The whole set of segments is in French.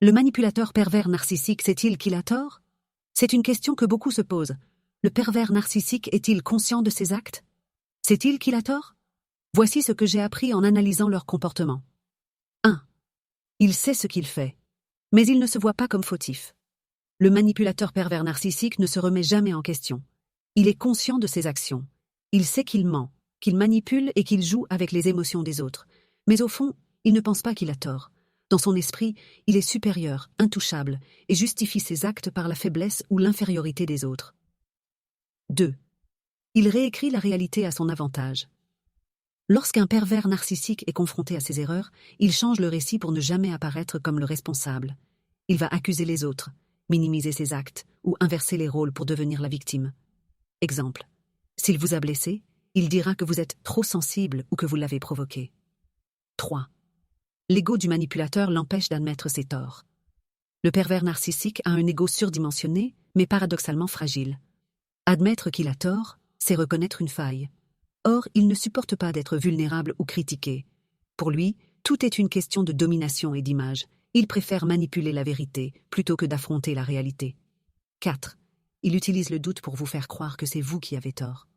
Le manipulateur pervers narcissique sait-il qu'il a tort? C'est une question que beaucoup se posent. Le pervers narcissique est-il conscient de ses actes? Sait-il qu'il a tort? Voici ce que j'ai appris en analysant leur comportement. 1. Il sait ce qu'il fait, mais il ne se voit pas comme fautif. Le manipulateur pervers narcissique ne se remet jamais en question. Il est conscient de ses actions. Il sait qu'il ment, qu'il manipule et qu'il joue avec les émotions des autres. Mais au fond, il ne pense pas qu'il a tort. Dans son esprit, il est supérieur, intouchable, et justifie ses actes par la faiblesse ou l'infériorité des autres. 2. Il réécrit la réalité à son avantage. Lorsqu'un pervers narcissique est confronté à ses erreurs, il change le récit pour ne jamais apparaître comme le responsable. Il va accuser les autres, minimiser ses actes ou inverser les rôles pour devenir la victime. Exemple. S'il vous a blessé, il dira que vous êtes trop sensible ou que vous l'avez provoqué. 3. L'ego du manipulateur l'empêche d'admettre ses torts. Le pervers narcissique a un ego surdimensionné, mais paradoxalement fragile. Admettre qu'il a tort, c'est reconnaître une faille. Or, il ne supporte pas d'être vulnérable ou critiqué. Pour lui, tout est une question de domination et d'image. Il préfère manipuler la vérité plutôt que d'affronter la réalité. 4. Il utilise le doute pour vous faire croire que c'est vous qui avez tort.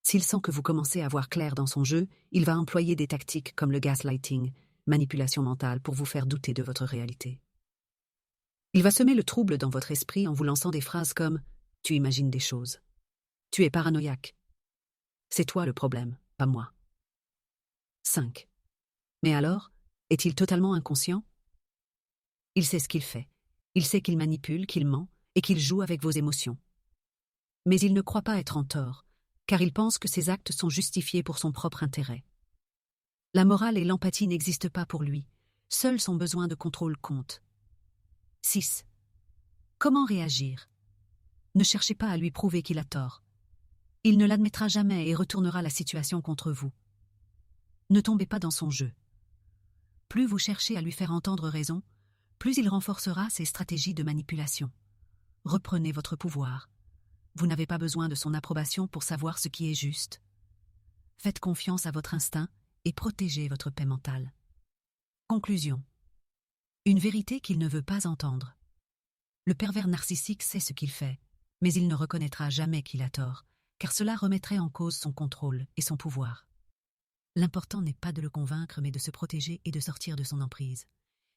S'il sent que vous commencez à voir clair dans son jeu, il va employer des tactiques comme le gaslighting, manipulation mentale pour vous faire douter de votre réalité. Il va semer le trouble dans votre esprit en vous lançant des phrases comme « Tu imagines des choses »,« Tu es paranoïaque »,« C'est toi le problème, pas moi ». 5. Mais alors, est-il totalement inconscient? Il sait ce qu'il fait. Il sait qu'il manipule, qu'il ment et qu'il joue avec vos émotions. Mais il ne croit pas être en tort, car il pense que ses actes sont justifiés pour son propre intérêt. La morale et l'empathie n'existent pas pour lui. Seul son besoin de contrôle compte. 6. Comment réagir? Ne cherchez pas à lui prouver qu'il a tort. Il ne l'admettra jamais et retournera la situation contre vous. Ne tombez pas dans son jeu. Plus vous cherchez à lui faire entendre raison, plus il renforcera ses stratégies de manipulation. Reprenez votre pouvoir. Vous n'avez pas besoin de son approbation pour savoir ce qui est juste. Faites confiance à votre instinct et protégez votre paix mentale. Conclusion. Une vérité qu'il ne veut pas entendre. Le pervers narcissique sait ce qu'il fait, mais il ne reconnaîtra jamais qu'il a tort, car cela remettrait en cause son contrôle et son pouvoir. L'important n'est pas de le convaincre, mais de se protéger et de sortir de son emprise.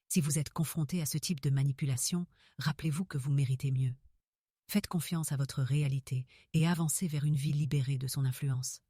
Si vous êtes confronté à ce type de manipulation, rappelez-vous que vous méritez mieux. Faites confiance à votre réalité et avancez vers une vie libérée de son influence.